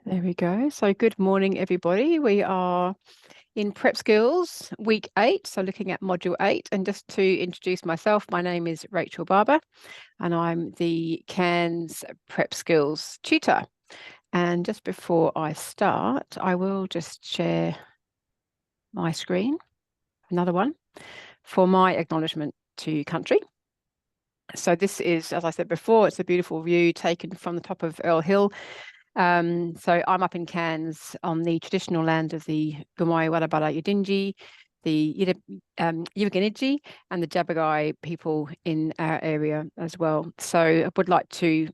There we go. So good morning, everybody. We are in Prep Skills week 8, so looking at module 8. And just to introduce myself, my name is Rachel Barber, and I'm the Cairns Prep Skills tutor. And just before I start, I will just share my screen, another one, for my acknowledgement to country. So this is, as I said before, it's a beautiful view taken from the top of Earl Hill. So I'm up in Cairns on the traditional land of the Gomeroi Warrabara Yidinji, the Yuwaganiji, and the Jabbergai people in our area as well. So I would like to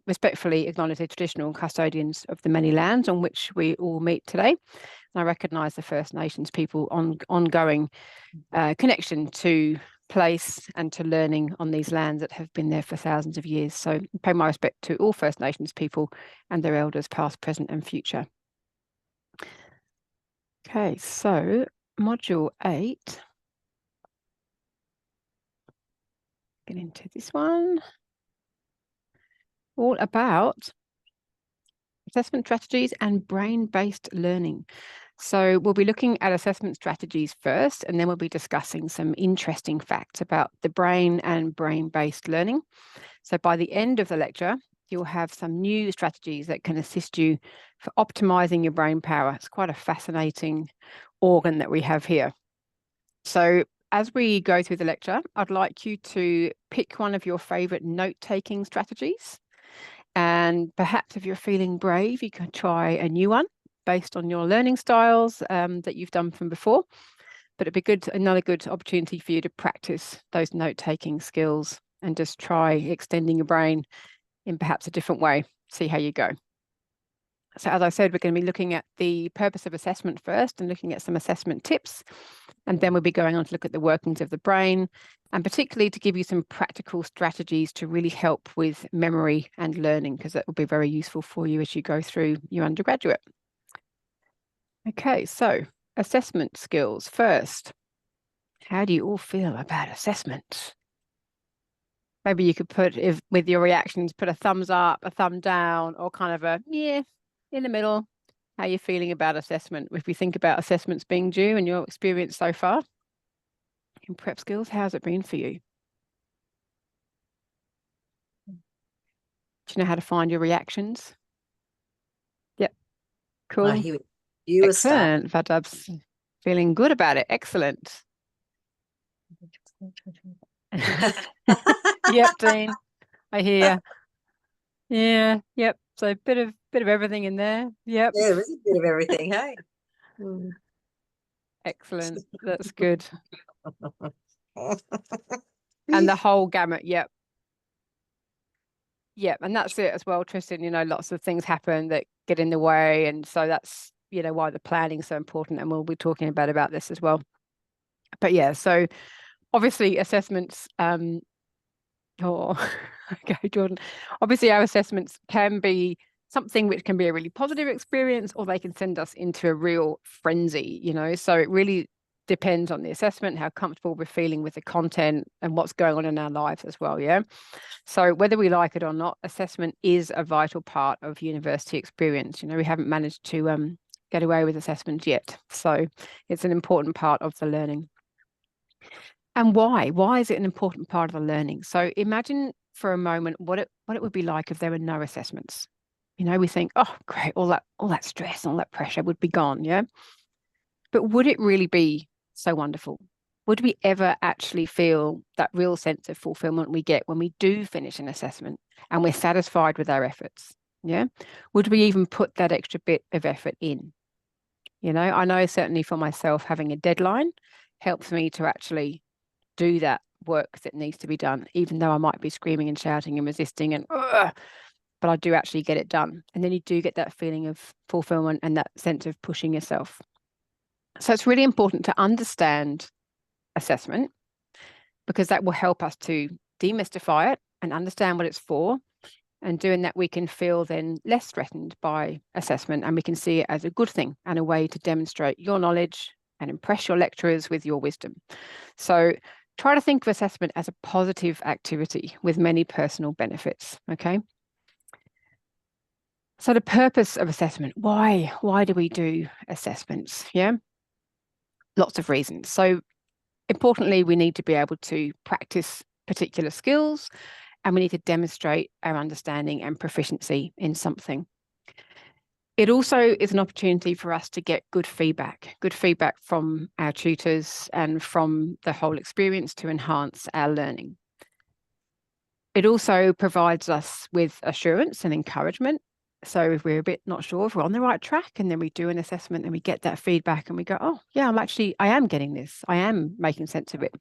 respectfully acknowledge the traditional custodians of the many lands on which we all meet today. And I recognise the First Nations people ongoing connection to place and to learning on these lands that have been there for thousands of years. So pay my respect to all First Nations people and their elders, past, present and future. Okay, so module 8. Get into this one. All about assessment strategies and brain-based learning. So we'll be looking at assessment strategies first, and then we'll be discussing some interesting facts about the brain and brain-based learning. So by the end of the lecture, you'll have some new strategies that can assist you for optimizing your brain power. It's quite a fascinating organ that we have here. So as we go through the lecture, I'd like you to pick one of your favorite note-taking strategies. And perhaps if you're feeling brave, you can try a new one based on your learning styles that you've done from before. But it'd be another good opportunity for you to practice those note-taking skills and just try extending your brain in perhaps a different way, see how you go. So as I said, we're going to be looking at the purpose of assessment first and looking at some assessment tips. And then we'll be going on to look at the workings of the brain, and particularly to give you some practical strategies to really help with memory and learning, because that will be very useful for you as you go through your undergraduate. Okay, so assessment skills first. How do you all feel about assessment? Maybe you could put, if with your reactions, put a thumbs up, a thumb down, or kind of a, yeah, in the middle. How are you feeling about assessment? If we think about assessments being due and your experience so far in Prep Skills, how's it been for you? Do you know how to find your reactions? Yep, cool. You Excellent. Vadab's feeling good about it. Excellent. Yep, Dean, I hear. Yeah, yep. So a bit of everything in there. Yep. Yeah, there is a bit of everything, hey. Excellent. That's good. And the whole gamut, yep. Yep, and that's it as well, Tristan. You know, lots of things happen that get in the way. And so that's, you know, why the planning is so important. And we'll be talking about this as well. But yeah, so obviously assessments, okay, Jordan. Obviously our assessments can be something which can be a really positive experience, or they can send us into a real frenzy, you know. So it really depends on the assessment, how comfortable we're feeling with the content and what's going on in our lives as well, yeah. So whether we like it or not, assessment is a vital part of university experience. You know, we haven't managed to get away with assessment yet. So it's an important part of the learning. And why? Why is it an important part of the learning? So imagine for a moment what it would be like if there were no assessments. You know, we think, oh, great, all that stress, all that pressure would be gone, yeah. But would it really be so wonderful? Would we ever actually feel that real sense of fulfillment we get when we do finish an assessment and we're satisfied with our efforts? Yeah. Would we even put that extra bit of effort in? You know, I know certainly for myself, having a deadline helps me to actually do that work that needs to be done, even though I might be screaming and shouting and resisting and, but I do actually get it done. And then you do get that feeling of fulfillment and that sense of pushing yourself. So it's really important to understand assessment, because that will help us to demystify it and understand what it's for. And doing that, we can feel then less threatened by assessment, and we can see it as a good thing and a way to demonstrate your knowledge and impress your lecturers with your wisdom. So try to think of assessment as a positive activity with many personal benefits, okay? So the purpose of assessment, why do we do assessments? Yeah, lots of reasons. So importantly, we need to be able to practice particular skills, and we need to demonstrate our understanding and proficiency in something. It also is an opportunity for us to get good feedback from our tutors and from the whole experience to enhance our learning. It also provides us with assurance and encouragement. So if we're a bit not sure if we're on the right track, and then we do an assessment and we get that feedback and we go, oh yeah, I am getting this. I am making sense of it,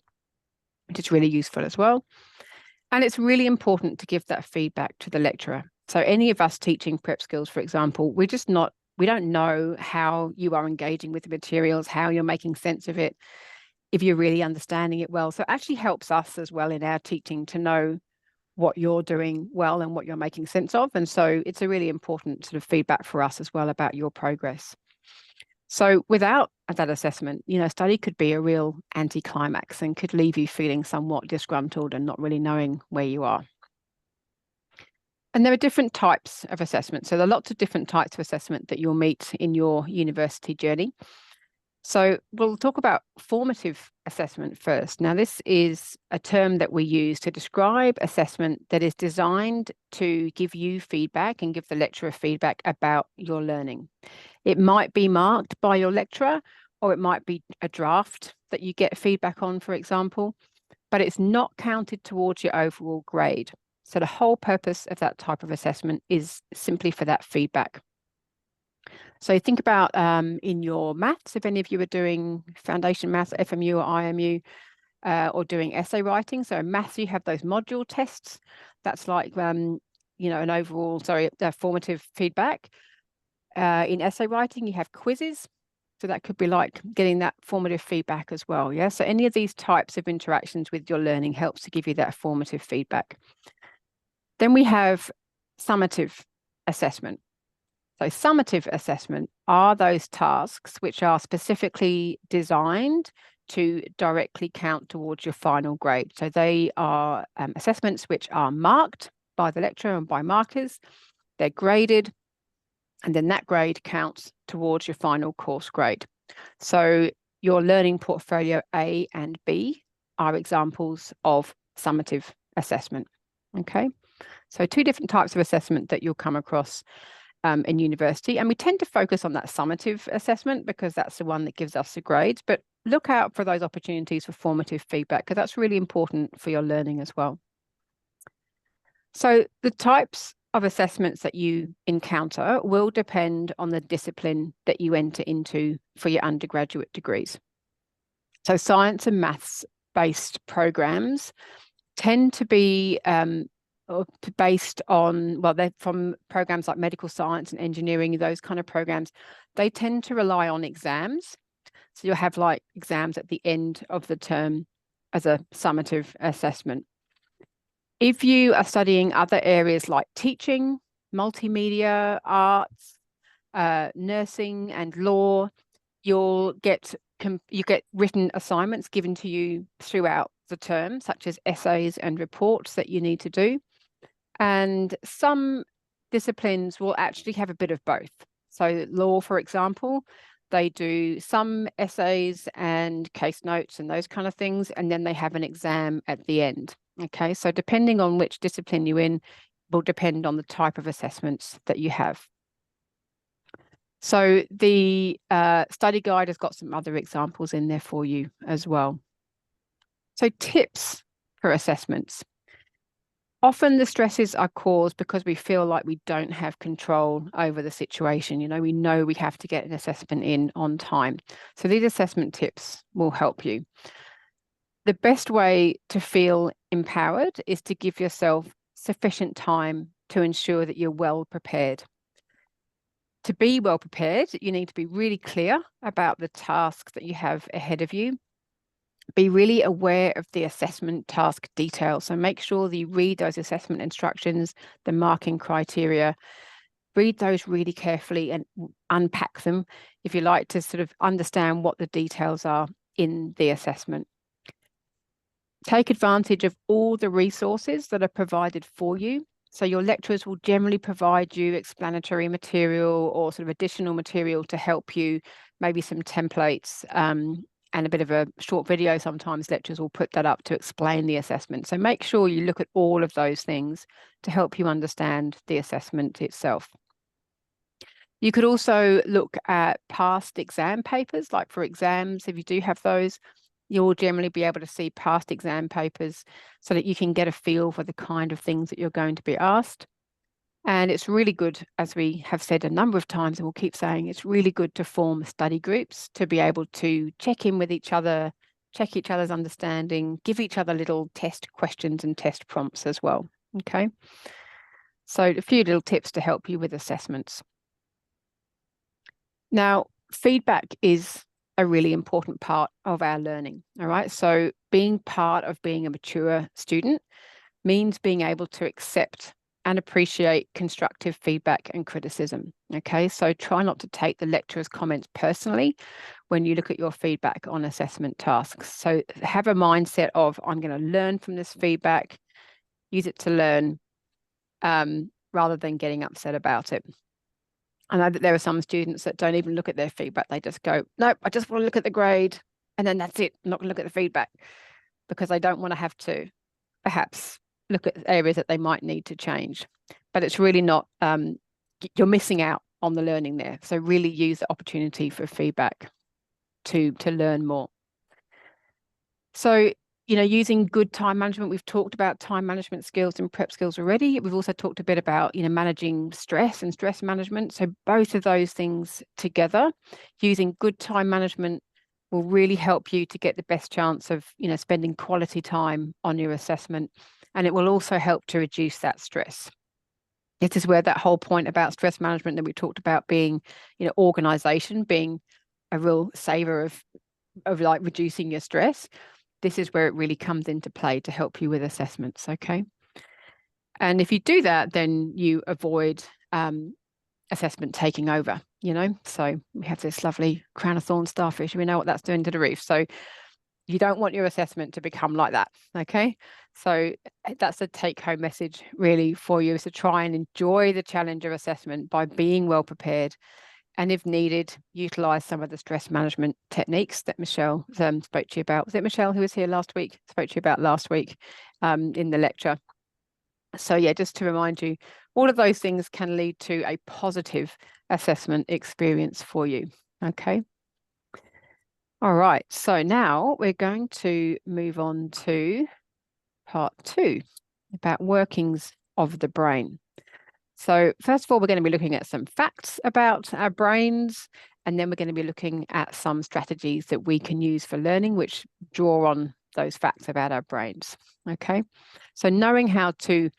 which is really useful as well. And it's really important to give that feedback to the lecturer. So any of us teaching prep skills, for example, we don't know how you are engaging with the materials, how you're making sense of it, if you're really understanding it well. So it actually helps us as well in our teaching to know what you're doing well and what you're making sense of. And so it's a really important sort of feedback for us as well about your progress. So without that assessment, study could be a real anticlimax and could leave you feeling somewhat disgruntled and not really knowing where you are. And there are different types of assessment. So there are lots of different types of assessment that you'll meet in your university journey. So we'll talk about formative assessment first. Now, this is a term that we use to describe assessment that is designed to give you feedback and give the lecturer feedback about your learning. It might be marked by your lecturer, or it might be a draft that you get feedback on, for example, but it's not counted towards your overall grade. So the whole purpose of that type of assessment is simply for that feedback. So think about in your maths, if any of you are doing foundation maths, FMU or IMU, or doing essay writing. So in maths, you have those module tests. That's like, an overall, formative feedback. In essay writing, you have quizzes. So that could be like getting that formative feedback as well. Yeah. So any of these types of interactions with your learning helps to give you that formative feedback. Then we have summative assessment. So summative assessment are those tasks which are specifically designed to directly count towards your final grade. So they are assessments which are marked by the lecturer and by markers. They're graded, and then that grade counts towards your final course grade. So your learning portfolio A and B are examples of summative assessment. Okay, so two different types of assessment that you'll come across in university. And we tend to focus on that summative assessment because that's the one that gives us the grades, but look out for those opportunities for formative feedback because that's really important for your learning as well. So the types of assessments that you encounter will depend on the discipline that you enter into for your undergraduate degrees. So science and maths based programs tend to be based on, they're from programs like medical science and engineering, those kind of programs. They tend to rely on exams. So you'll have like exams at the end of the term as a summative assessment. If you are studying other areas like teaching, multimedia, arts, nursing and law, you get written assignments given to you throughout the term, such as essays and reports that you need to do. And some disciplines will actually have a bit of both. So law, for example, they do some essays and case notes and those kind of things, and then they have an exam at the end. Okay, so depending on which discipline you're in will depend on the type of assessments that you have. So the study guide has got some other examples in there for you as well. So tips for assessments. Often the stresses are caused because we feel like we don't have control over the situation. We know we have to get an assessment in on time. So these assessment tips will help you. The best way to feel empowered is to give yourself sufficient time to ensure that you're well prepared. To be well prepared, you need to be really clear about the tasks that you have ahead of you. Be really aware of the assessment task details. So make sure that you read those assessment instructions, the marking criteria, read those really carefully and unpack them if you like to sort of understand what the details are in the assessment. Take advantage of all the resources that are provided for you. So your lecturers will generally provide you explanatory material or sort of additional material to help you, maybe some templates and a bit of a short video. Sometimes lecturers will put that up to explain the assessment. So make sure you look at all of those things to help you understand the assessment itself. You could also look at past exam papers, like for exams, if you do have those, you'll generally be able to see past exam papers so that you can get a feel for the kind of things that you're going to be asked. And it's really good, as we have said a number of times, and we'll keep saying, it's really good to form study groups to be able to check in with each other, check each other's understanding, give each other little test questions and test prompts as well. Okay. So a few little tips to help you with assessments. Now, feedback is a really important part of our learning. All right. So being part of being a mature student means being able to accept and appreciate constructive feedback and criticism. Okay. So try not to take the lecturer's comments personally when you look at your feedback on assessment tasks. So have a mindset of, I'm going to learn from this feedback, use it to learn, rather than getting upset about it. I know that there are some students that don't even look at their feedback. They just go, nope, I just want to look at the grade. And then that's it. I'm not going to look at the feedback, because they don't want to have to perhaps look at areas that they might need to change. But it's really not, you're missing out on the learning there. So really use the opportunity for feedback to learn more. So, you know, using good time management, we've talked about time management skills and prep skills already. We've also talked a bit about, you know, managing stress and stress management. So both of those things together, using good time management will really help you to get the best chance of, you know, spending quality time on your assessment. And it will also help to reduce that stress. This is where that whole point about stress management that we talked about being, you know, organization being a real saver of like reducing your stress. This is where it really comes into play to help you with assessments, okay? And if you do that, then you avoid assessment taking over, you know? So we have this lovely crown of thorns starfish. We know what that's doing to the reef. So you don't want your assessment to become like that, okay? So that's a take-home message really for you, is to try and enjoy the challenge of assessment by being well prepared. And if needed, utilize some of the stress management techniques that Michelle spoke to you about. Was it Michelle who was here last week? Spoke to you about last week in the lecture. So yeah, just to remind you, all of those things can lead to a positive assessment experience for you. Okay. All right. So now we're going to move on to part 2 about workings of the brain. So first of all, we're going to be looking at some facts about our brains, and then we're going to be looking at some strategies that we can use for learning, which draw on those facts about our brains. Okay, so knowing how to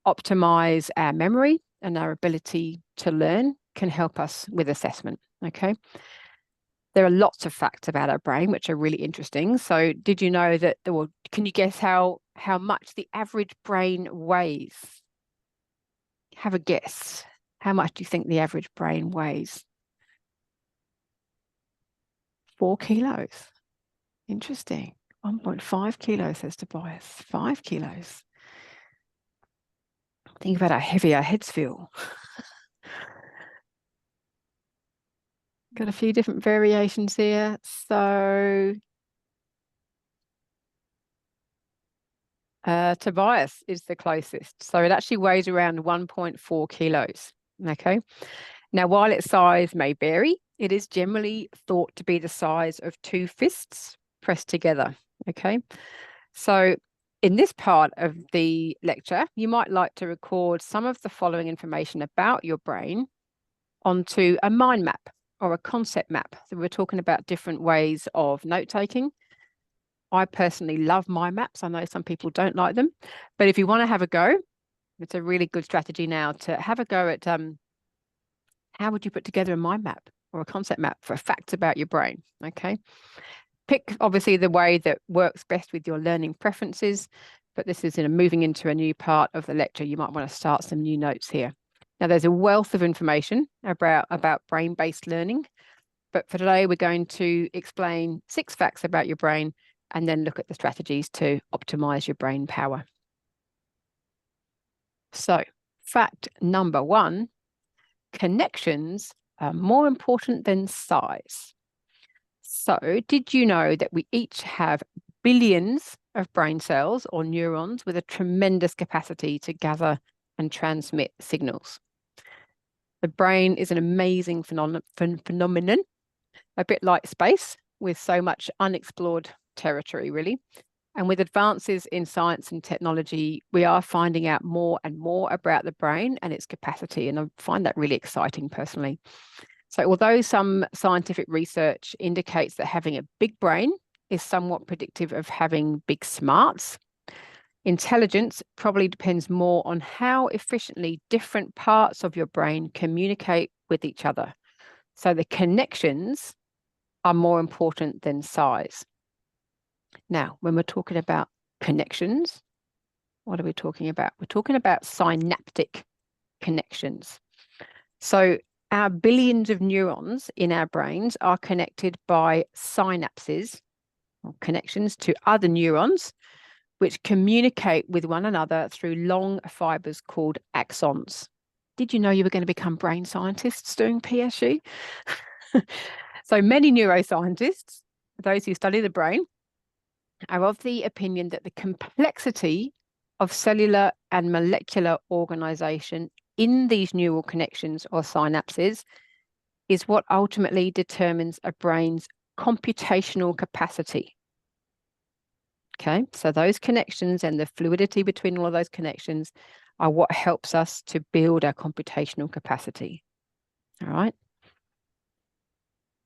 optimize our memory and our ability to learn can help us with assessment. Okay, there are lots of facts about our brain which are really interesting. So did you know that, or can you guess how much the average brain weighs? Have a guess. How much do you think the average brain weighs? 4 kilos. Interesting. 1.5 kilos, says Tobias. 5 kilos. Think about how heavy our heads feel. Got a few different variations here. So Tobias is the closest. So it actually weighs around 1.4 kilos. Okay. Now, while its size may vary, it is generally thought to be the size of 2 fists pressed together. Okay. So in this part of the lecture, you might like to record some of the following information about your brain onto a mind map or a concept map. So we're talking about different ways of note-taking. I personally love mind maps. I know some people don't like them, but if you want to have a go, it's a really good strategy now to have a go at how would you put together a mind map or a concept map for facts about your brain, okay? Pick obviously the way that works best with your learning preferences, but this is moving into a new part of the lecture. You might want to start some new notes here. Now there's a wealth of information about brain-based learning, but for today we're going to explain 6 facts about your brain and then look at the strategies to optimize your brain power. So Fact number one, connections are more important than size. So, did you know that we each have billions of brain cells or neurons with a tremendous capacity to gather and transmit signals? The brain is an amazing phenomenon, a bit like space, with so much unexplored territory, really. And with advances in science and technology, we are finding out more and more about the brain and its capacity. And I find that really exciting personally. So although some scientific research indicates that having a big brain is somewhat predictive of having big smarts, intelligence probably depends more on how efficiently different parts of your brain communicate with each other. So the connections are more important than size. Now, when we're talking about connections, what are we talking about? We're talking about synaptic connections. So our billions of neurons in our brains are connected by synapses or connections to other neurons, which communicate with one another through long fibers called axons. Did you know you were going to become brain scientists doing PSU? So many neuroscientists, those who study the brain, are of the opinion that the complexity of cellular and molecular organization in these neural connections or synapses is what ultimately determines a brain's computational capacity. Okay, so those connections and the fluidity between all of those connections are what helps us to build our computational capacity. All right.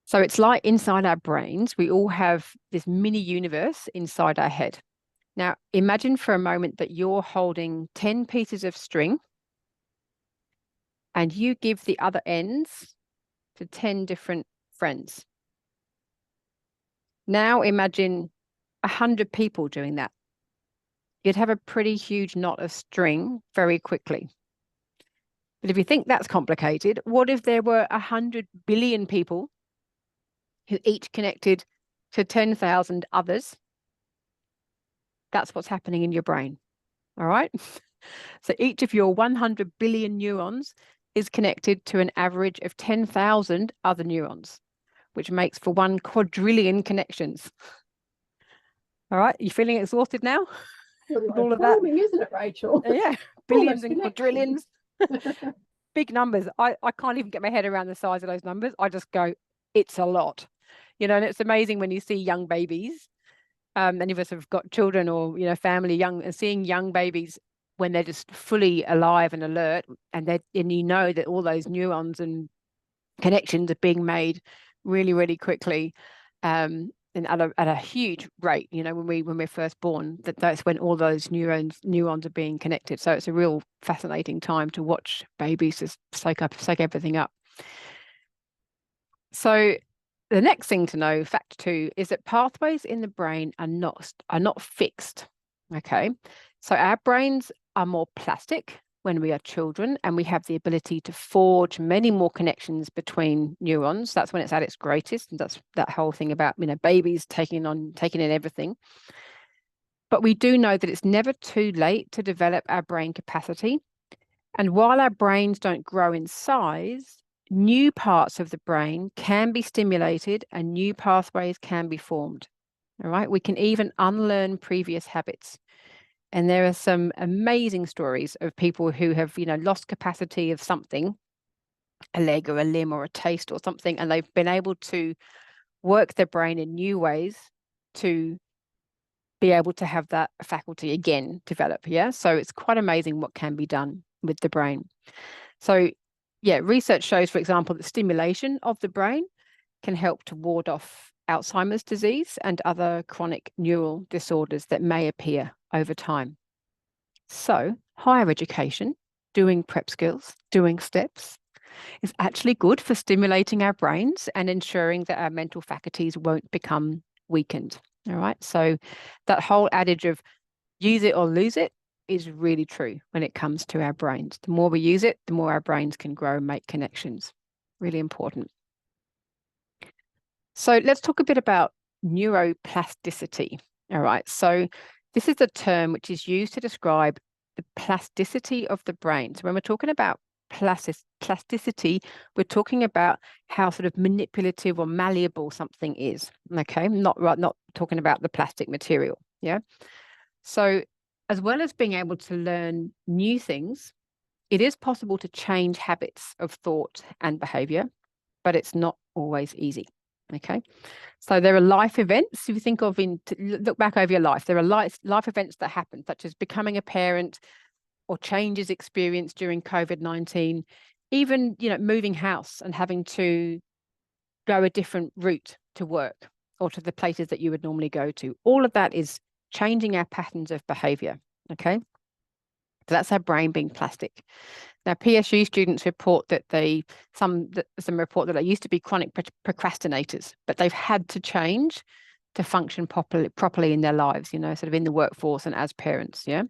So it's like inside our brains, we all have this mini universe inside our head. Now, imagine for a moment that you're holding 10 pieces of string and you give the other ends to 10 different friends. Now imagine 100 people doing that. You'd have a pretty huge knot of string very quickly. But if you think that's complicated, what if there were 100 billion people who each connected to 10,000 others? That's what's happening in your brain. All right. So each of your 100 billion neurons is connected to an average of 10,000 other neurons, which makes for 1 quadrillion connections. All right. You feeling exhausted now? With all of that, isn't it, Rachel? Yeah, billions and quadrillions. Big numbers. I can't even get my head around the size of those numbers. I just go, it's a lot. You know, and it's amazing when you see young babies. Any of us have got children or, you know, family young, and seeing young babies when they're just fully alive and alert, and you know that all those neurons and connections are being made really, really quickly, and at a huge rate. You know, when we're first born, that's when all those neurons are being connected. So it's a real fascinating time to watch babies just soak everything up. So the next thing to know, fact 2, is that pathways in the brain are not fixed. Okay, so our brains are more plastic when we are children, and we have the ability to forge many more connections between neurons. That's when it's at its greatest, and that's that whole thing about, you know, babies taking in everything. But we do know that it's never too late to develop our brain capacity. And while our brains don't grow in size, new parts of the brain can be stimulated and new pathways can be formed. All right, we can even unlearn previous habits. And there are some amazing stories of people who have, you know, lost capacity of something, a leg or a limb or a taste or something, and they've been able to work their brain in new ways to be able to have that faculty again develop. Yeah, so it's quite amazing what can be done with the brain. So yeah, research shows, for example, that stimulation of the brain can help to ward off Alzheimer's disease and other chronic neural disorders that may appear over time. So higher education, doing prep skills, doing steps, is actually good for stimulating our brains and ensuring that our mental faculties won't become weakened. All right. So that whole adage of use it or lose it is really true when it comes to our brains. The more we use it, the more our brains can grow and make connections. Really important. So let's talk a bit about neuroplasticity. All right. So this is a term which is used to describe the plasticity of the brain. So when we're talking about plasticity, we're talking about how sort of manipulative or malleable something is. Okay, not talking about the plastic material. Yeah. So as well as being able to learn new things, it is possible to change habits of thought and behavior, but it's not always easy. Okay. So there are life events. If you think of look back over your life, there are life events that happen, such as becoming a parent or changes experienced during COVID-19, even, moving house and having to go a different route to work or to the places that you would normally go to. All of that is changing our patterns of behavior. Okay. So that's our brain being plastic. Now, PSU students report that some report that they used to be chronic procrastinators, but they've had to change to function properly in their lives, sort of in the workforce and as parents. Yeah.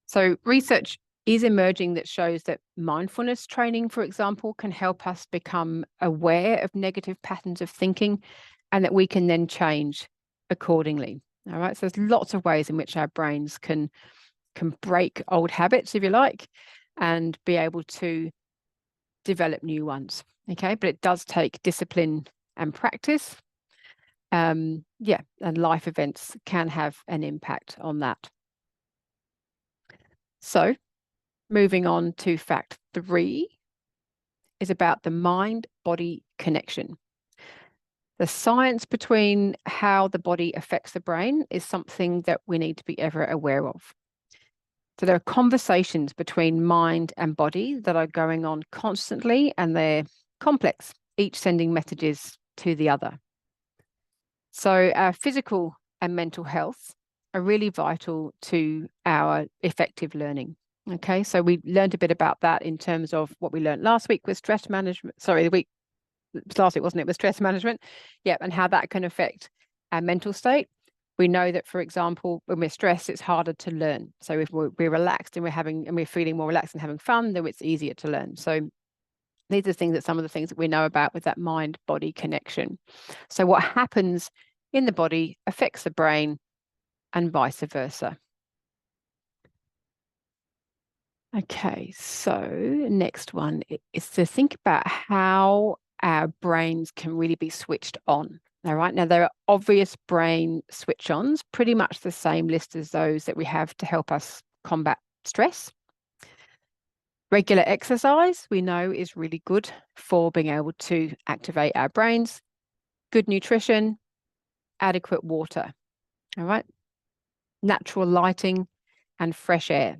So research is emerging that shows that mindfulness training, for example, can help us become aware of negative patterns of thinking and that we can then change accordingly. All right. So there's lots of ways in which our brains can break old habits, if you like, and be able to develop new ones. Okay. But it does take discipline and practice. And life events can have an impact on that. So moving on to fact 3 is about the mind-body connection. The science between how the body affects the brain is something that we need to be ever aware of. So there are conversations between mind and body that are going on constantly, and they're complex, each sending messages to the other. So our physical and mental health are really vital to our effective learning. Okay, so we learned a bit about that in terms of what we learned last week with stress management. Sorry, last week, wasn't it, with stress management? Yeah, and how that can affect our mental state. We know that, for example, when we're stressed, it's harder to learn. So if we're relaxed and we're feeling more relaxed and having fun, then it's easier to learn. So these are some of the things that we know about with that mind-body connection. So what happens in the body affects the brain and vice versa. Okay, so next one is to think about how our brains can really be switched on. All right, now there are obvious brain switch-ons, pretty much the same list as those that we have to help us combat stress. Regular exercise, we know, is really good for being able to activate our brains. Good nutrition, adequate water. All right, natural lighting and fresh air.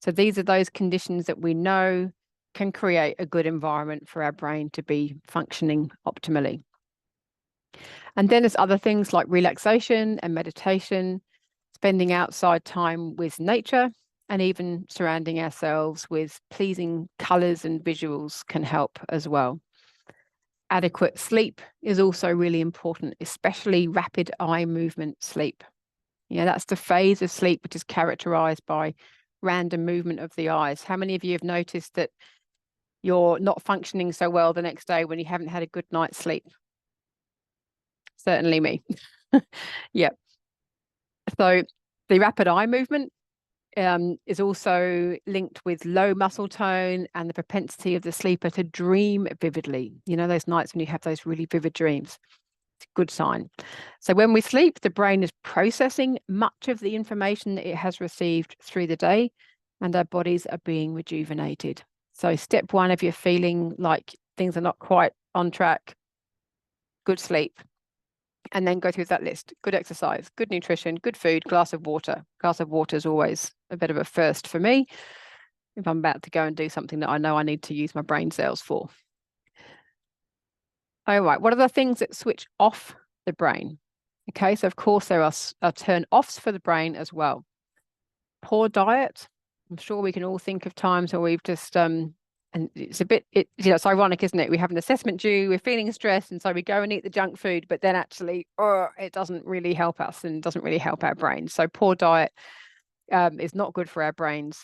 So these are those conditions that we know can create a good environment for our brain to be functioning optimally. And then there's other things like relaxation and meditation, spending outside time with nature, and even surrounding ourselves with pleasing colors and visuals can help as well. Adequate sleep is also really important, especially rapid eye movement sleep. That's the phase of sleep which is characterized by random movement of the eyes. How many of you have noticed that you're not functioning so well the next day when you haven't had a good night's sleep? Certainly me. Yeah. So the rapid eye movement is also linked with low muscle tone and the propensity of the sleeper to dream vividly. Those nights when you have those really vivid dreams. It's a good sign. So when we sleep, the brain is processing much of the information that it has received through the day, and our bodies are being rejuvenated. So step 1, if you're feeling like things are not quite on track, good sleep. And then go through that list. Good exercise, good nutrition, good food, glass of water. Glass of water is always a bit of a first for me if I'm about to go and do something that I know I need to use my brain cells for. All right, what are the things that switch off the brain? Okay, so of course there are turn-offs for the brain as well. Poor diet. I'm sure we can all think of times where we've just and it's it's ironic, isn't it? We have an assessment due, we're feeling stressed, and so we go and eat the junk food, but then actually, it doesn't really help us and doesn't really help our brains. So poor diet is not good for our brains.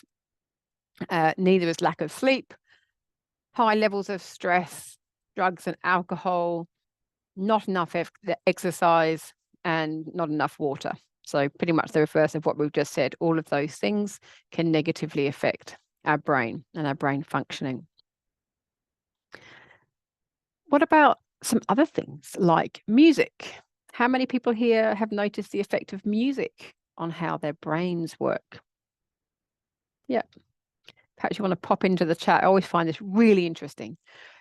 Neither is lack of sleep, high levels of stress, drugs and alcohol, not enough exercise, and not enough water. So pretty much the reverse of what we've just said. All of those things can negatively affect our brain and our brain functioning. What about some other things like music? How many people here have noticed the effect of music on how their brains work? Yeah. Perhaps you want to pop into the chat. I always find this really interesting.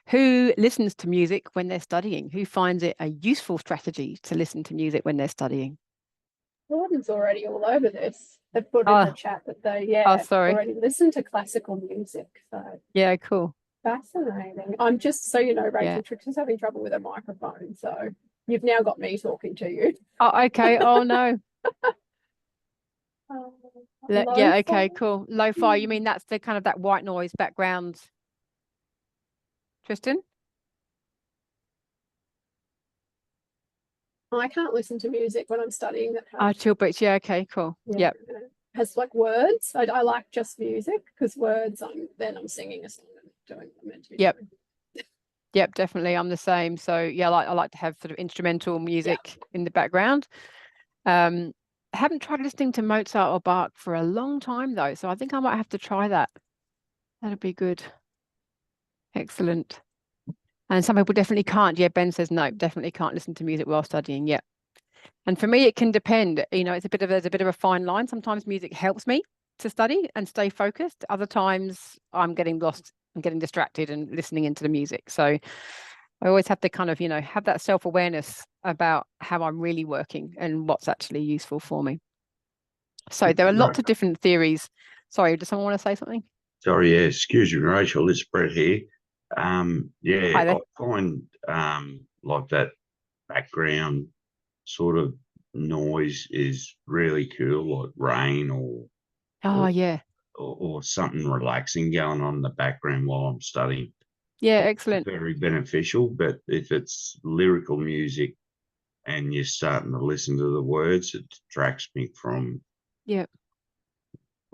Who listens to music when they're studying? Who finds it a useful strategy to listen to music when they're studying? Jordan's already all over this. They've put in the chat that they, already listen to classical music. So yeah, cool. Fascinating. I'm just so you know, Rachel, Trixie's having trouble with her microphone, so you've now got me talking to you. Oh, okay. Oh no. Yeah, okay, cool. Lo-fi, you mean that's the kind of that white noise background? Tristan? I can't listen to music when I'm studying that has chill beats. Yeah, okay, cool. Yep. Has like words. I like just music because words I'm singing a song and doing what I'm meant to be doing. Yep, definitely. I'm the same. So yeah, I like to have sort of instrumental music in the background. Haven't tried listening to Mozart or Bach for a long time though, so I think I might have to try that. That'd be good. Excellent. And some people definitely can't. Yeah, Ben says no, definitely can't listen to music while studying. Yeah. And for me, it can depend. You know, there's a bit of a fine line. Sometimes music helps me to study and stay focused. Other times I'm getting lost and getting distracted and listening into the music. So I always have to kind of, have that self-awareness about how I'm really working and what's actually useful for me. So there are lots of different theories. Sorry, does someone want to say something? Sorry, yeah, excuse me, Rachel, it's Brett here. I find like that background sort of noise is really cool, like rain or something relaxing going on in the background while I'm studying. Yeah, excellent. Very beneficial, but if it's lyrical music and you're starting to listen to the words, it distracts me from what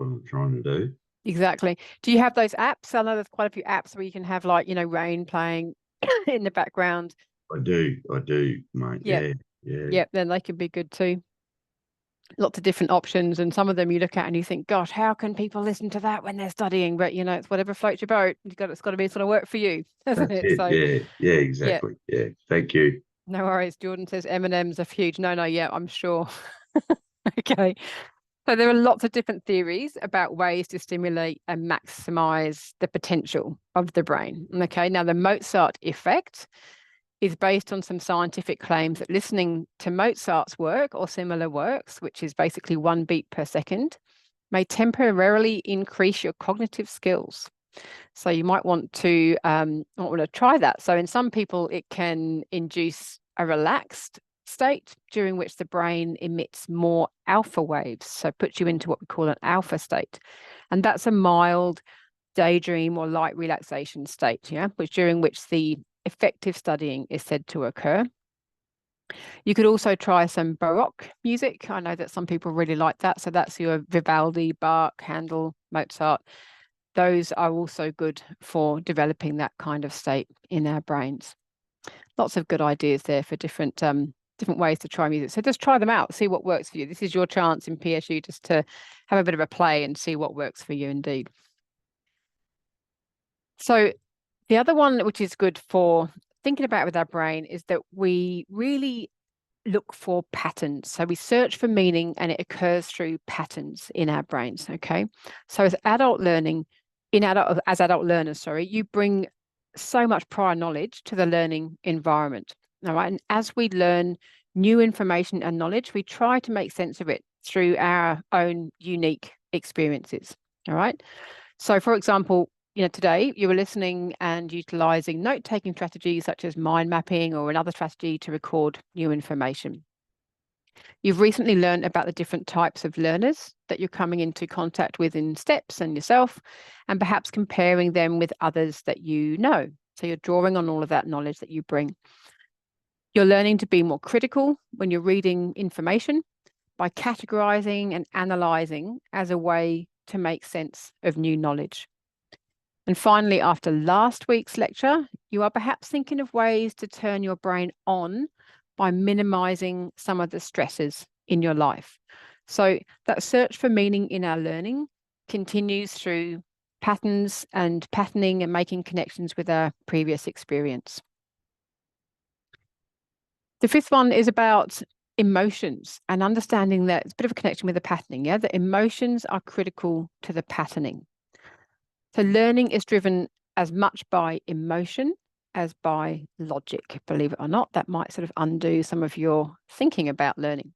I'm trying to do. Exactly. Do you have those apps? I know there's quite a few apps where you can have like, rain playing in the background. I do, mate. Yeah. Yep, then they can be good too. Lots of different options, and some of them you look at and you think, gosh, how can people listen to that when they're studying? But it's whatever floats your boat. It's got to be sort of work for you, doesn't it? So yeah, exactly. Yeah. Thank you. No worries. Jordan says M&Ms are huge. No, yeah, I'm sure. Okay. So there are lots of different theories about ways to stimulate and maximize the potential of the brain. Okay. Now the Mozart effect is based on some scientific claims that listening to Mozart's work or similar works, which is basically 1 beat per second, may temporarily increase your cognitive skills. So you might want to try that. So in some people, it can induce a relaxed state during which the brain emits more alpha waves. So puts you into what we call an alpha state. And that's a mild daydream or light relaxation state, during which the effective studying is said to occur. You could also try some Baroque music. I know that some people really like that. So that's your Vivaldi, Bach, Handel, Mozart. Those are also good for developing that kind of state in our brains. Lots of good ideas there for different ways to try music. So just try them out, see what works for you. This is your chance in PSU just to have a bit of a play and see what works for you indeed. So the other one, which is good for thinking about with our brain, is that we really look for patterns. So we search for meaning and it occurs through patterns in our brains. Okay. So as adult learners, you bring so much prior knowledge to the learning environment. All right. And as we learn new information and knowledge, we try to make sense of it through our own unique experiences. All right. So for example, today you were listening and utilizing note-taking strategies such as mind mapping or another strategy to record new information. You've recently learned about the different types of learners that you're coming into contact with in STEPS and yourself, and perhaps comparing them with others that you know. So you're drawing on all of that knowledge that you bring. You're learning to be more critical when you're reading information by categorizing and analyzing as a way to make sense of new knowledge. And finally, after last week's lecture, you are perhaps thinking of ways to turn your brain on by minimizing some of the stresses in your life. So that search for meaning in our learning continues through patterns and patterning and making connections with our previous experience. The fifth one is about emotions and understanding that it's a bit of a connection with the patterning, yeah? That emotions are critical to the patterning. So learning is driven as much by emotion as by logic, believe it or not. That might sort of undo some of your thinking about learning.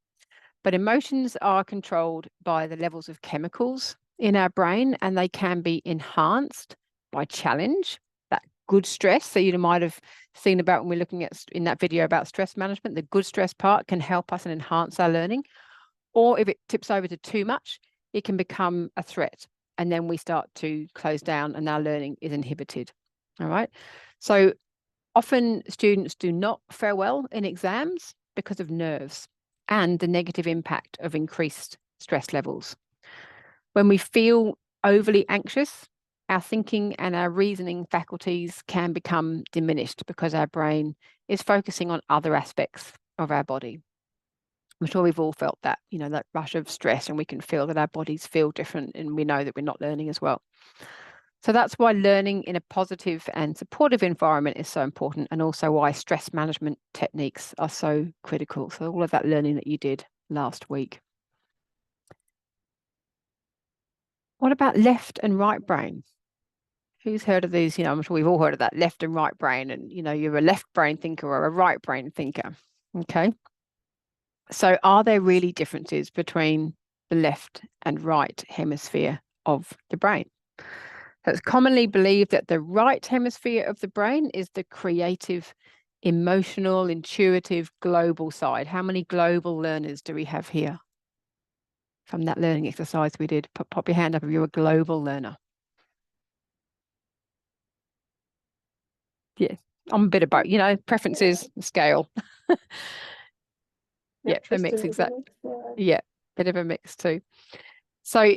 But emotions are controlled by the levels of chemicals in our brain, and they can be enhanced by challenge, that good stress. So you might have seen about when we're looking at in that video about stress management, the good stress part can help us and enhance our learning. Or if it tips over to too much, it can become a threat. And then we start to close down and our learning is inhibited. All right. So often students do not fare well in exams because of nerves and the negative impact of increased stress levels. When we feel overly anxious, our thinking and our reasoning faculties can become diminished because our brain is focusing on other aspects of our body. I'm sure we've all felt that, you know, that rush of stress, and we can feel that our bodies feel different and we know that we're not learning as well. So that's why learning in a positive and supportive environment is so important, and also why stress management techniques are so critical. So all of that learning that you did last week. What about left and right brain? Who's heard of these? You know, I'm sure we've all heard of that left and right brain, and, you know, you're a left brain thinker or a right brain thinker. Okay. So are there really differences between the left and right hemisphere of the brain? So it's commonly believed that the right hemisphere of the brain is the creative, emotional, intuitive, global side. How many global learners do we have here from that learning exercise we did? Pop your hand up if you're a global learner. Yeah, I'm a bit about, you know, preferences, scale. Yeah, a mix, exactly. Yeah, bit of a mix too. So,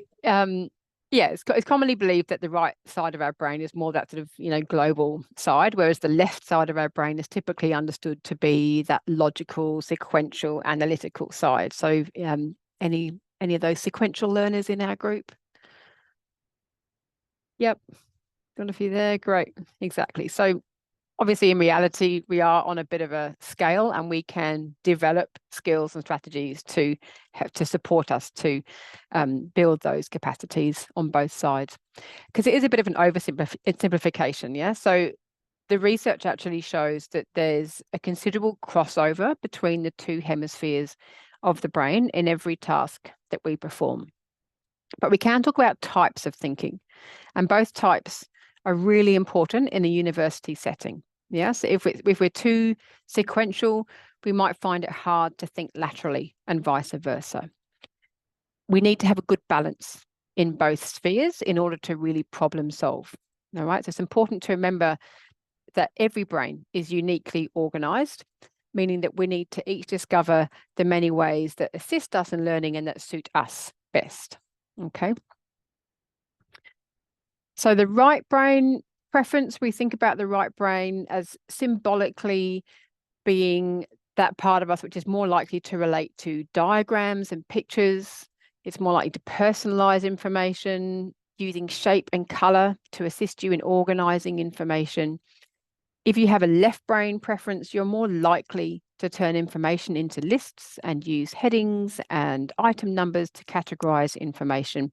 yeah, it's commonly believed that the right side of our brain is more that sort of, you know, global side, whereas the left side of our brain is typically understood to be that logical, sequential, analytical side. So, any of those sequential learners in our group? Yep, got a few there. Great, exactly. So obviously, in reality, we are on a bit of a scale, and we can develop skills and strategies to support us to build those capacities on both sides, because it is a bit of an oversimplification. Yeah. So the research actually shows that there's a considerable crossover between the two hemispheres of the brain in every task that we perform. But we can talk about types of thinking, and both types are really important in a university setting. Yeah, so if we're too sequential, we might find it hard to think laterally, and vice versa. We need to have a good balance in both spheres in order to really problem solve. All right, so it's important to remember that every brain is uniquely organized, meaning that we need to each discover the many ways that assist us in learning and that suit us best. Okay. So the right brain preference, we think about the right brain as symbolically being that part of us which is more likely to relate to diagrams and pictures. It's more likely to personalize information, using shape and color to assist you in organizing information. If you have a left brain preference, you're more likely to turn information into lists and use headings and item numbers to categorize information.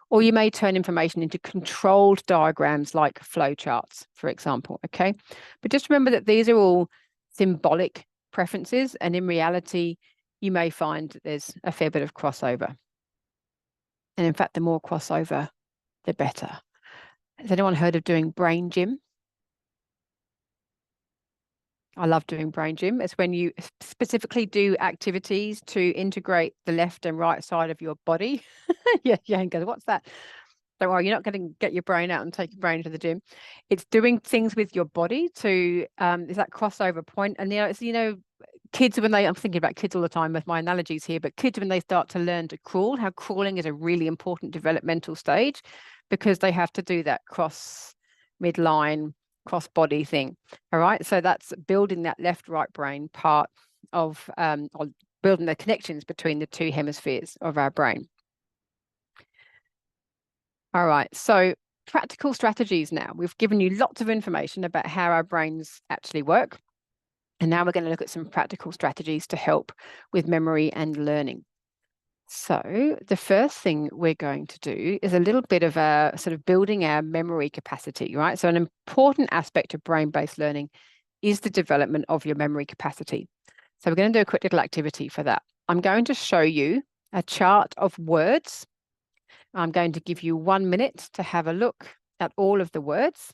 Or you may turn information into controlled diagrams like flowcharts, for example, okay? But just remember that these are all symbolic preferences, and in reality, you may find that there's a fair bit of crossover. And in fact, the more crossover, the better. Has anyone heard of doing brain gym? I love doing brain gym. It's when you specifically do activities to integrate the left and right side of your body. Yeah, and goes, what's that? Don't worry, you're not going to get your brain out and take your brain to the gym. It's doing things with your body to, is that crossover point. And, it's, kids, when I'm thinking about kids all the time with my analogies here, but kids, when they start to learn to crawl, how crawling is a really important developmental stage, because they have to do that cross midline, cross body thing. All right. So that's building that left right brain part of, or building the connections between the two hemispheres of our brain. All right, so practical strategies now. We've given you lots of information about how our brains actually work. And now we're going to look at some practical strategies to help with memory and learning. So the first thing we're going to do is a little bit of a sort of building our memory capacity, right? So an important aspect of brain-based learning is the development of your memory capacity. So we're going to do a quick little activity for that. I'm going to show you a chart of words. I'm going to give you 1 minute to have a look at all of the words,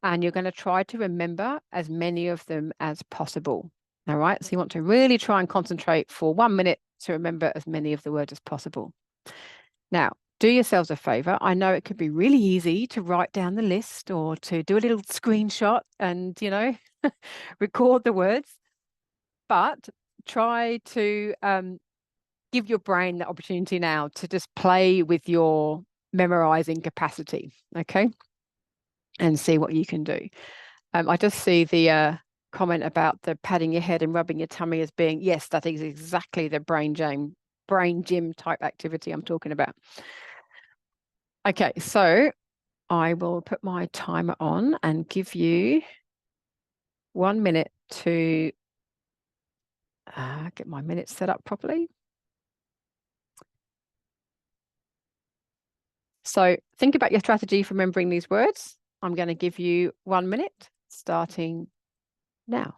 and you're going to try to remember as many of them as possible. All right, so you want to really try and concentrate for 1 minute to remember as many of the words as possible. Now, do yourselves a favor. I know it could be really easy to write down the list or to do a little screenshot and, you know, record the words, but try to give your brain the opportunity now to just play with your memorizing capacity, okay? And see what you can do. I just see the comment about the patting your head and rubbing your tummy as being, yes, that is exactly the brain gym type activity I'm talking about. Okay, so I will put my timer on and give you 1 minute to get my minutes set up properly. So think about your strategy for remembering these words. I'm going to give you 1 minute starting now.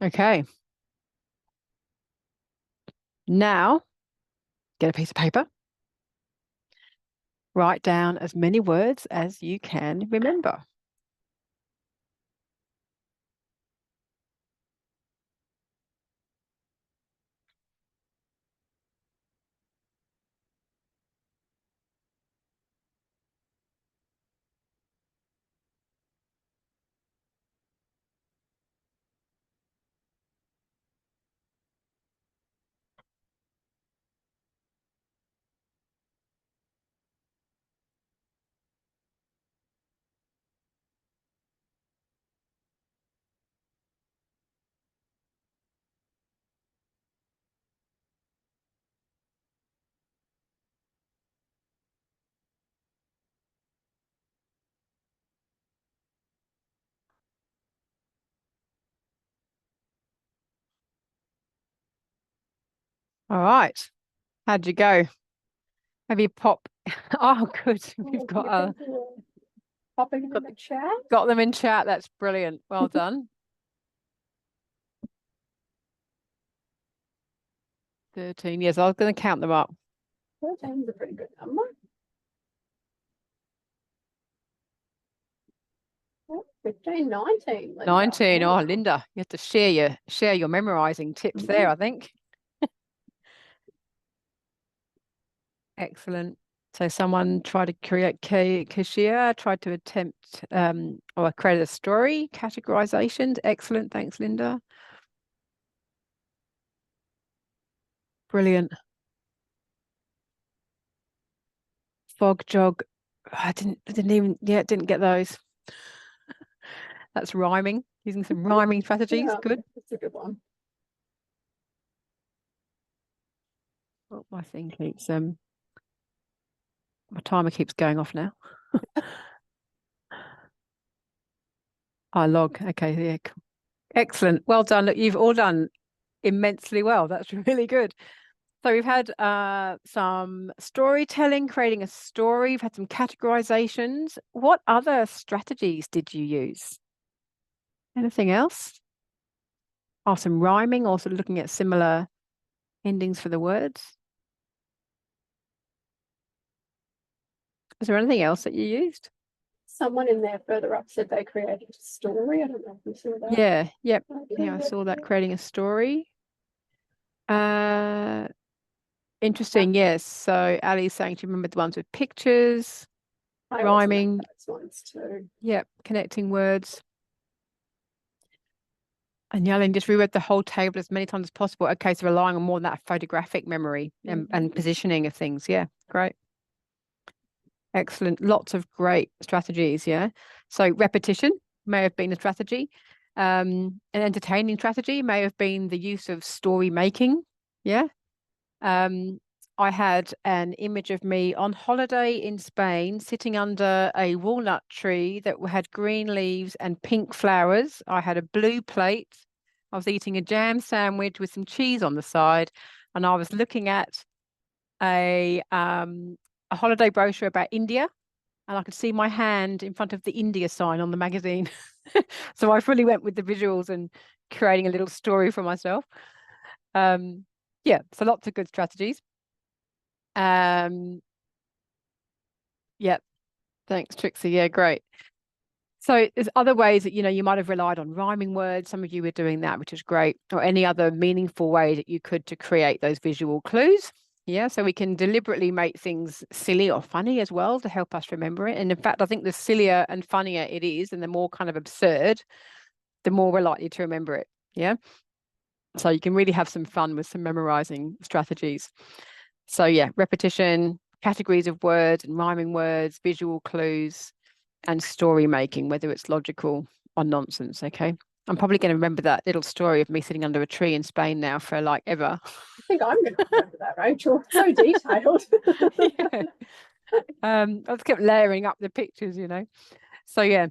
Okay. Now, get a piece of paper. Write down as many words as you can remember. All right. How'd you go? Maybe pop. Oh, good. We've got popping in the chat. Got them in chat. That's brilliant. Well done. 13 years. I was going to count them up. 13 is a pretty good number. 15, 19. Linda. 19. Oh, Linda, you have to share your memorizing tips there, I think. Excellent. So someone tried to create Kashia, tried to attempt or create a story, categorizations. Excellent. Thanks, Linda. Brilliant. Fog jog. I didn't get those. That's rhyming, using some rhyming strategies. Yeah, good. That's a good one. Oh, my thing keeps my timer keeps going off now. Log. Okay, yeah, cool. Excellent. Well done. Look, you've all done immensely well. That's really good. So we've had some storytelling, creating a story. We've had some categorizations. What other strategies did you use? Anything else? Oh, some rhyming, also looking at similar endings for the words. Is there anything else that you used? Someone in there further up said they created a story. I don't know if you saw that. Yeah, yep. Yeah, I saw that, creating a story. Interesting, yes. So Ali's saying she remembered the ones with pictures, rhyming. Those ones too. Yep, connecting words. And Yellen just reread the whole table as many times as possible. Okay, so relying on more than that photographic memory and positioning of things. Yeah, great. Excellent. Lots of great strategies. Yeah. So repetition may have been a strategy. An entertaining strategy may have been the use of story making. Yeah. I had an image of me on holiday in Spain, sitting under a walnut tree that had green leaves and pink flowers. I had a blue plate. I was eating a jam sandwich with some cheese on the side, and I was looking at a holiday brochure about India, and I could see my hand in front of the India sign on the magazine. So I fully went with the visuals and creating a little story for myself. Yeah, so lots of good strategies. Yeah, thanks, Trixie. Yeah, great. So there's other ways that, you might have relied on rhyming words. Some of you were doing that, which is great, or any other meaningful way that you could to create those visual clues. Yeah, so we can deliberately make things silly or funny as well to help us remember it. And in fact, I think the sillier and funnier it is, and the more kind of absurd, the more we're likely to remember it. Yeah. So you can really have some fun with some memorizing strategies. So yeah, repetition, categories of words and rhyming words, visual clues, and story making, whether it's logical or nonsense. Okay. I'm probably going to remember that little story of me sitting under a tree in Spain now for like ever. I think I'm going to remember that, Rachel. So detailed. Yeah. I just kept layering up the pictures, So yeah.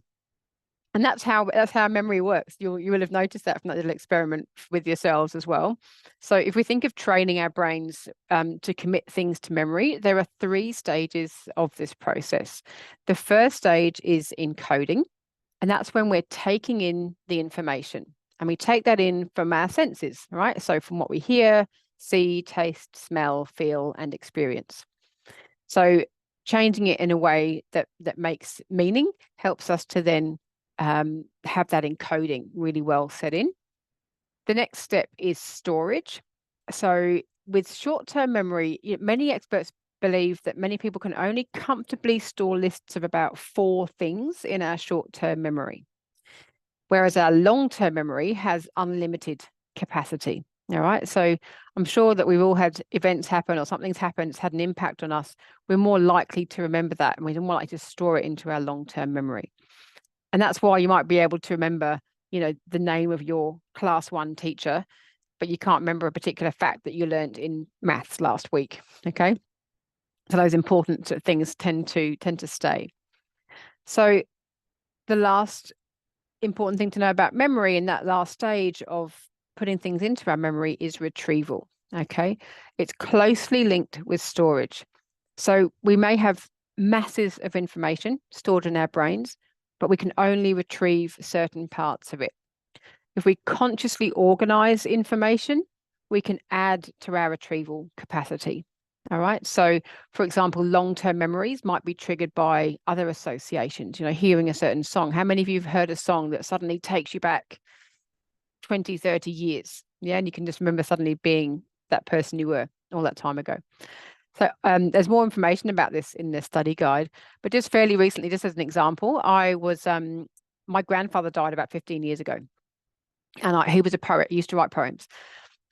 And that's how memory works. You will have noticed that from that little experiment with yourselves as well. So if we think of training our brains to commit things to memory, there are 3 stages of this process. The first stage is encoding, and that's when we're taking in the information, and we take that in from our senses, right? So from what we hear, see, taste, smell, feel, and experience. So changing it in a way that makes meaning helps us to then have that encoding really well set in. The next step is storage. So with short-term memory, many experts believe that many people can only comfortably store lists of about 4 things in our short-term memory, whereas our long-term memory has unlimited capacity. All right. So I'm sure that we've all had events happen or something's happened, it's had an impact on us. We're more likely to remember that, and we're more likely to store it into our long-term memory. And that's why you might be able to remember, the name of your class 1 teacher, but you can't remember a particular fact that you learned in maths last week. Okay. So those important things tend to stay. So the last important thing to know about memory in that last stage of putting things into our memory is retrieval. Okay. It's closely linked with storage. So we may have masses of information stored in our brains, but we can only retrieve certain parts of it. If we consciously organize information, we can add to our retrieval capacity. All right. So, for example, long-term memories might be triggered by other associations, hearing a certain song. How many of you have heard a song that suddenly takes you back 20, 30 years? Yeah. And you can just remember suddenly being that person you were all that time ago. So there's more information about this in the study guide, but just fairly recently, just as an example, my grandfather died about 15 years ago, and he was a poet. He used to write poems,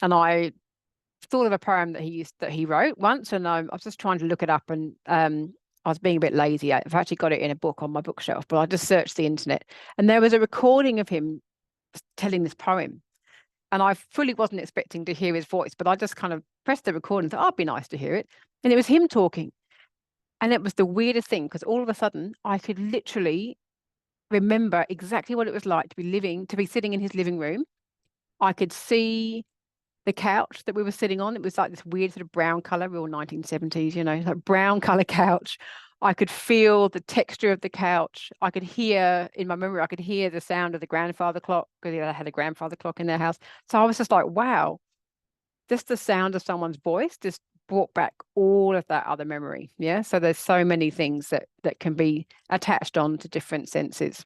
and I thought of a poem that he wrote once, and I was just trying to look it up, and I was being a bit lazy. I've actually got it in a book on my bookshelf, but I just searched the internet, and there was a recording of him telling this poem. And I fully wasn't expecting to hear his voice, but I just kind of pressed the record and thought, it'd be nice to hear it. And it was him talking. And it was the weirdest thing, because all of a sudden I could literally remember exactly what it was like to be sitting in his living room. I could see the couch that we were sitting on. It was like this weird sort of brown color, real 1970s, like brown color couch. I could feel the texture of the couch. I could hear, in my memory, I could hear the sound of the grandfather clock, because they had a grandfather clock in their house. So I was just like, wow, just the sound of someone's voice just brought back all of that other memory. Yeah. So there's so many things that can be attached on to different senses.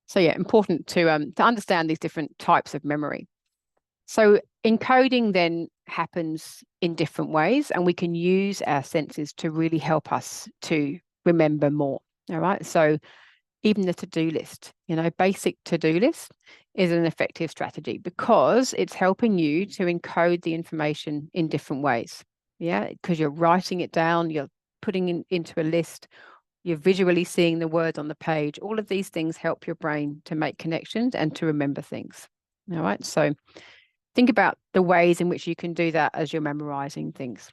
So yeah, important to understand these different types of memory. So encoding then happens in different ways, and we can use our senses to really help us to remember more. All right. So even the to-do list, basic to-do list is an effective strategy because it's helping you to encode the information in different ways. Yeah, because you're writing it down, you're putting it into a list, you're visually seeing the words on the page. All of these things help your brain to make connections and to remember things. All right. So think about the ways in which you can do that as you're memorizing things.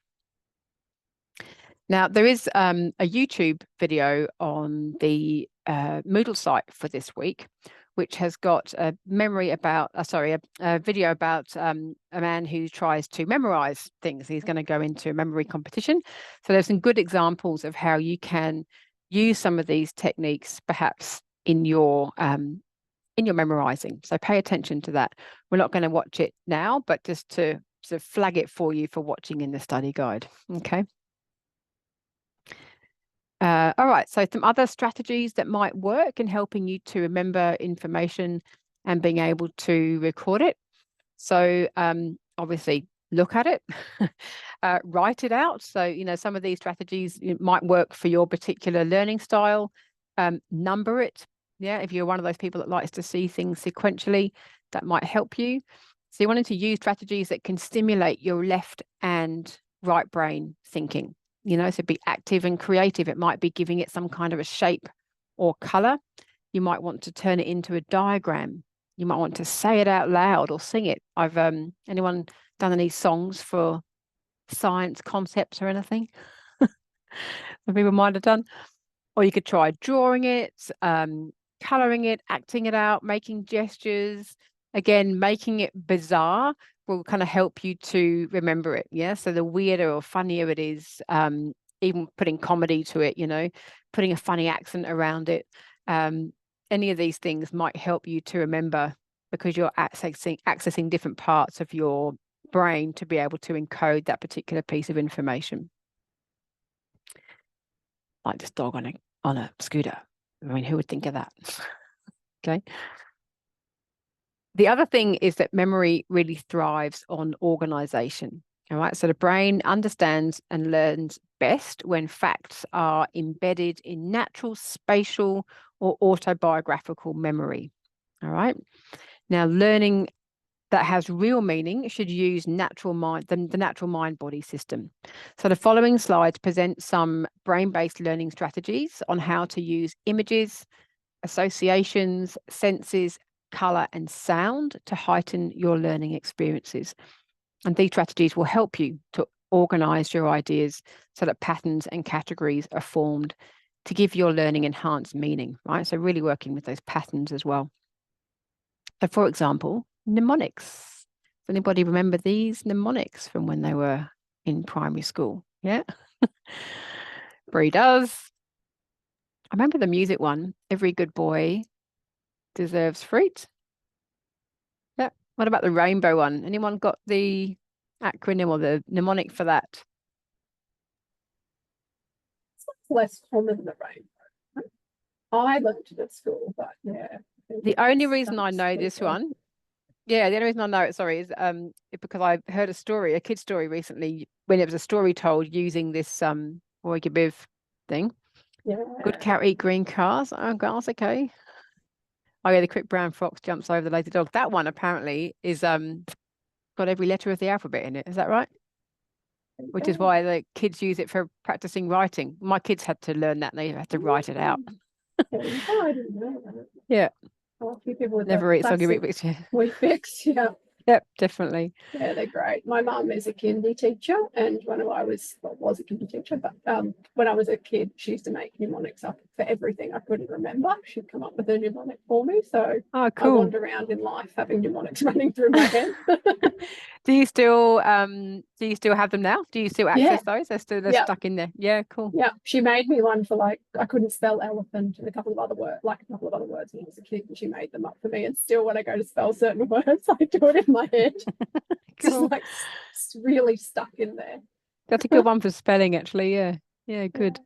Now, there is a YouTube video on the Moodle site for this week, which has got a video about a man who tries to memorize things. He's going to go into a memory competition. So there's some good examples of how you can use some of these techniques, perhaps in your memorizing. So pay attention to that. We're not going to watch it now, but just to sort of flag it for you for watching in the study guide. Okay. All right. So some other strategies that might work in helping you to remember information and being able to record it. So obviously look at it, write it out. So, some of these strategies might work for your particular learning style. Number it. Yeah, if you're one of those people that likes to see things sequentially, that might help you. So you wanted to use strategies that can stimulate your left and right brain thinking, so be active and creative. It might be giving it some kind of a shape or color. You might want to turn it into a diagram. You might want to say it out loud or sing it. I've anyone done any songs for science concepts or anything? Some people might have done. Or you could try drawing it, coloring it, acting it out, making gestures. Again, making it bizarre will kind of help you to remember it. Yeah. So the weirder or funnier it is, even putting comedy to it, putting a funny accent around it. Any of these things might help you to remember because you're accessing different parts of your brain to be able to encode that particular piece of information. Like this dog on a scooter. I mean, who would think of that? Okay. The other thing is that memory really thrives on organization. All right. So the brain understands and learns best when facts are embedded in natural, spatial, or autobiographical memory. All right. Now, learning that has real meaning should use the natural mind-body system. So the following slides present some brain-based learning strategies on how to use images, associations, senses, color, and sound to heighten your learning experiences. And these strategies will help you to organize your ideas so that patterns and categories are formed to give your learning enhanced meaning, right? So really working with those patterns as well. So for example, mnemonics. Does anybody remember these mnemonics from when they were in primary school? Yeah. Bree does. I remember the music one. Every good boy deserves fruit. Yeah. What about the rainbow one? Anyone got the acronym or the mnemonic for that? It's less common than the rainbow. I learned it at school, but yeah. The only reason I know this one, the only reason I know it, sorry, is because I heard a kid story recently when it was a story told using this Roy G. Biv thing. Yeah. Good cow eat green cars. Oh, gosh, okay. Oh yeah, the quick brown fox jumps over the lazy dog. That one apparently is got every letter of the alphabet in it. Is that right? Which is why the kids use it for practicing writing. My kids had to learn that and they had to write it out. I didn't know that. Yeah. Well, a few people with never eat soggy Weet-Bix. Weet-Bix, yeah. Yep, definitely. Yeah, they're great. My mum is a kindy teacher, and when I was a kindy teacher, but when I was a kid, she used to make mnemonics up for everything I couldn't remember. She'd come up with a mnemonic for me. So cool. I wander around in life having mnemonics running through my head. Do you still have them now? Do you still access those? They're stuck in there. Yeah, cool. Yeah, she made me one for I couldn't spell elephant and a couple of other words when I was a kid, and she made them up for me. And still, when I go to spell certain words, I do it in my head. Cool. It's really stuck in there. That's a good one for spelling, actually. Yeah, good.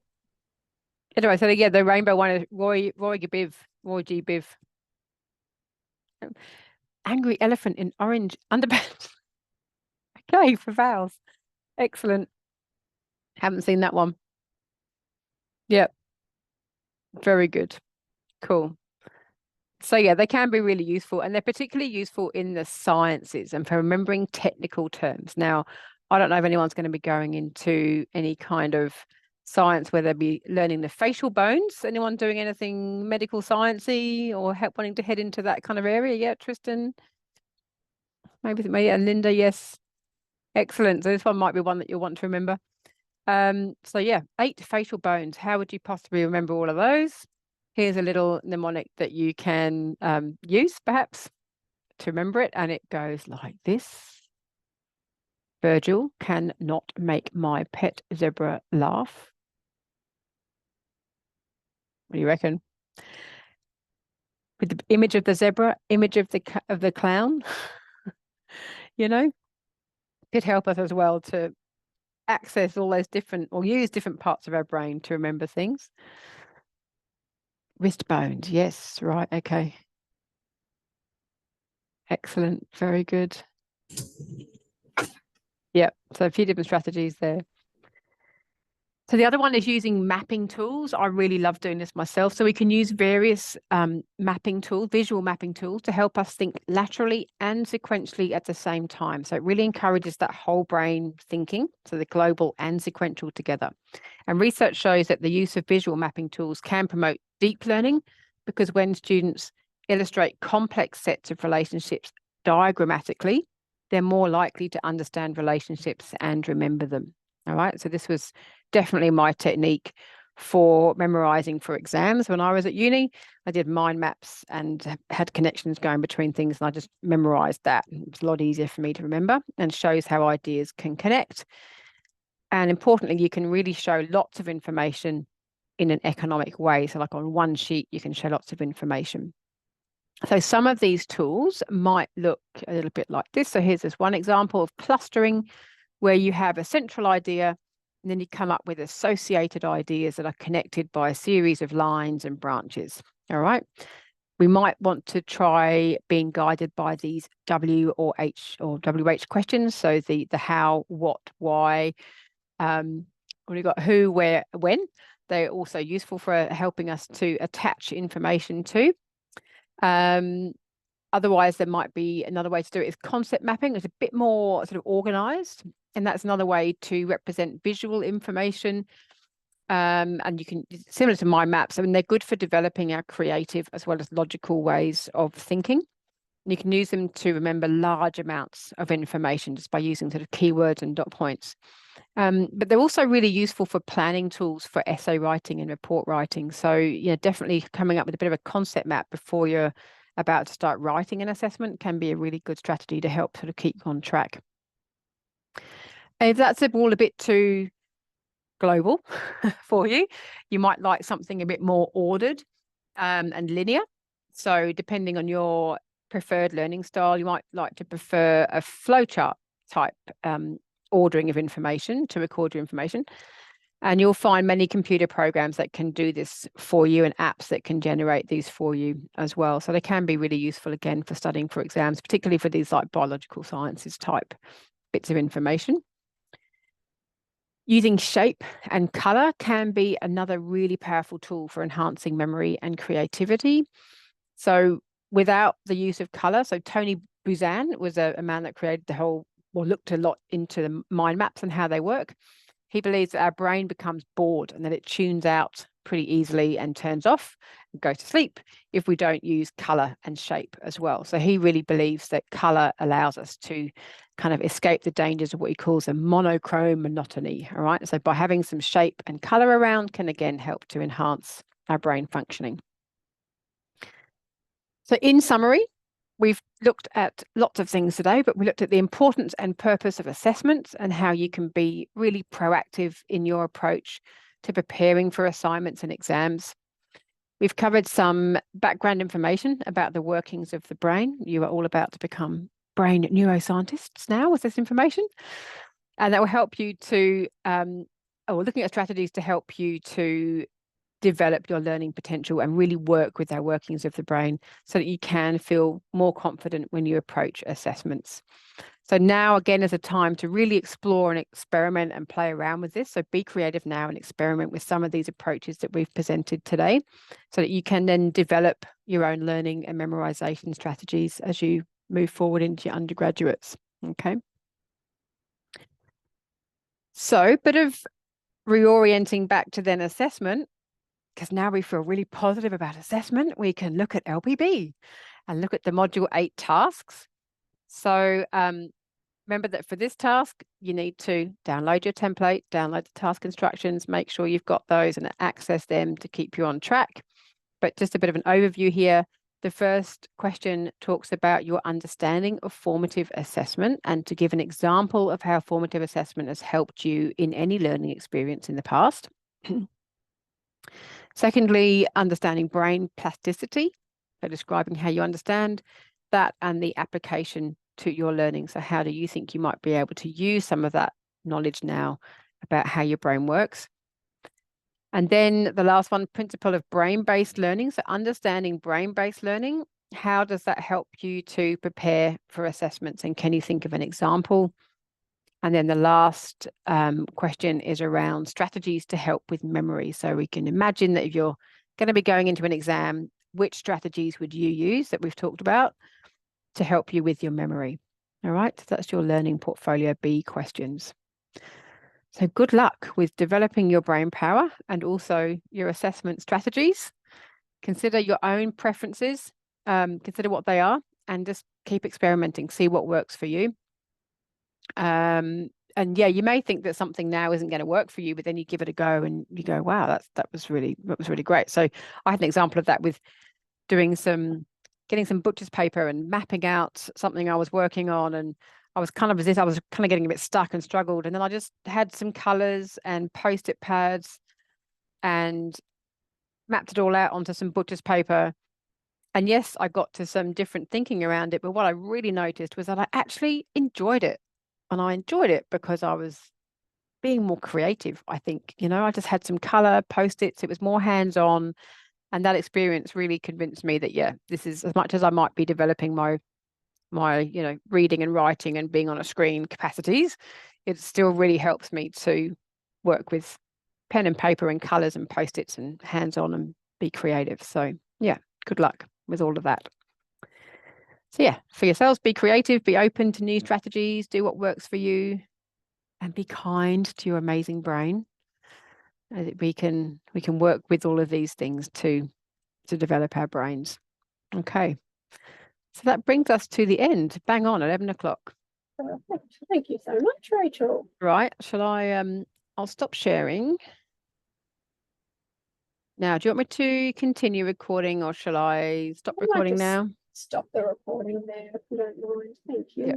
Anyway, so the rainbow one is Roy G. Biv. Angry elephant in orange underpants. Okay, for vowels. Excellent. Haven't seen that one. Yep. Very good. Cool. So they can be really useful, and they're particularly useful in the sciences and for remembering technical terms. Now, I don't know if anyone's going to be going into any kind of science where they'll be learning the facial bones. Anyone doing anything medical sciencey or wanting to head into that kind of area? Yeah, Tristan? Maybe, and Linda, yes. Excellent. So this one might be one that you'll want to remember. 8 facial bones. How would you possibly remember all of those? Here's a little mnemonic that you can use perhaps to remember it, and it goes like this. Virgil cannot make my pet zebra laugh. What do you reckon? With the image of the zebra, image of the clown, could help us as well to access all those different, or use different parts of our brain to remember things. Wrist bones, yes, right, okay. Excellent, very good. Yep, so a few different strategies there. So the other one is using mapping tools. I really love doing this myself. So we can use various mapping tools, visual mapping tools, to help us think laterally and sequentially at the same time. So it really encourages that whole brain thinking, so the global and sequential together. And research shows that the use of visual mapping tools can promote deep learning, because when students illustrate complex sets of relationships diagrammatically, they're more likely to understand relationships and remember them. All right, so this was definitely my technique for memorizing for exams. When I was at uni, I did mind maps and had connections going between things, and I just memorized that. It's a lot easier for me to remember, and shows how ideas can connect. And importantly, you can really show lots of information in an economic way. So like on one sheet, you can show lots of information. So some of these tools might look a little bit like this. So here's this one example of clustering, where you have a central idea, and then you come up with associated ideas that are connected by a series of lines and branches. All right. We might want to try being guided by these W or H or WH questions. So the how, what, why, we've got who, where, when. They're also useful for helping us to attach information to. Otherwise, there might be another way to do it is concept mapping. It's a bit more sort of organized, and that's another way to represent visual information. And you can, similar to mind maps, I mean, they're good for developing our creative as well as logical ways of thinking. And you can use them to remember large amounts of information just by using sort of keywords and dot points. But they're also really useful for planning tools for essay writing and report writing. So, definitely coming up with a bit of a concept map before you're about to start writing an assessment can be a really good strategy to help sort of keep on track. If that's all a bit too global for you, you might like something a bit more ordered and linear. So depending on your preferred learning style, you might like to prefer a flowchart type ordering of information to record your information. And you'll find many computer programs that can do this for you, and apps that can generate these for you as well. So they can be really useful, again, for studying for exams, particularly for these like biological sciences type bits of information. Using shape and color can be another really powerful tool for enhancing memory and creativity. So without the use of color, so Tony Buzan was a man that created the whole, or looked a lot into the mind maps and how they work. He believes that our brain becomes bored and that it tunes out pretty easily and turns off and goes to sleep if we don't use color and shape as well. So he really believes that color allows us to kind of escape the dangers of what he calls a monochrome monotony. All right. So by having some shape and color around can again help to enhance our brain functioning. So in summary, we've looked at lots of things today, but we looked at the importance and purpose of assessments and how you can be really proactive in your approach to preparing for assignments and exams. We've covered some background information about the workings of the brain. You are all about to become brain neuroscientists now with this information. And that will help you to, we're looking at strategies to help you to develop your learning potential and really work with our workings of the brain so that you can feel more confident when you approach assessments. So now again is a time to really explore and experiment and play around with this. So be creative now and experiment with some of these approaches that we've presented today so that you can then develop your own learning and memorization strategies as you move forward into your undergraduates. Okay. So a bit of reorienting back to then assessment, because now we feel really positive about assessment, we can look at LPB and look at the Module 8 tasks. So remember that for this task, you need to download your template, download the task instructions, make sure you've got those and access them to keep you on track. But just a bit of an overview here. The first question talks about your understanding of formative assessment and to give an example of how formative assessment has helped you in any learning experience in the past. Secondly, understanding brain plasticity, so describing how you understand that and the application to your learning. So how do you think you might be able to use some of that knowledge now about how your brain works? And then the last one, principle of brain-based learning. So understanding brain-based learning, how does that help you to prepare for assessments? And can you think of an example? And then the last question is around strategies to help with memory. So we can imagine that if you're going to be going into an exam, which strategies would you use that we've talked about to help you with your memory? All right, so that's your Learning Portfolio B questions. So good luck with developing your brain power and also your assessment strategies. Consider your own preferences, consider what they are, and just keep experimenting, see what works for you. And yeah, you may think that something now isn't going to work for you, but then you give it a go and you go, wow, that was really great. So I had an example of that with getting some butcher's paper and mapping out something I was working on, and I was kind of getting a bit stuck and struggled, and then I just had some colors and post-it pads and mapped it all out onto some butcher's paper. And yes, I got to some different thinking around it, but what I really noticed was that I actually enjoyed it. And I enjoyed it because I was being more creative, I think. You know, I just had some color post-its. It was more hands-on. And that experience really convinced me that, yeah, this is, as much as I might be developing my reading and writing and being on a screen capacities, it still really helps me to work with pen and paper and colors and post-its and hands-on and be creative. So yeah, good luck with all of that. So yeah, for yourselves, be creative, be open to new strategies, do what works for you, and be kind to your amazing brain. We can work with all of these things to develop our brains. Okay, so that brings us to the end. Bang on, 11 o'clock. Thank you so much, Rachel. Right, shall I? I'll stop sharing. Now, do you want me to continue recording, or shall I stop recording now? Stop the recording there if you don't mind. Thank you. Yeah.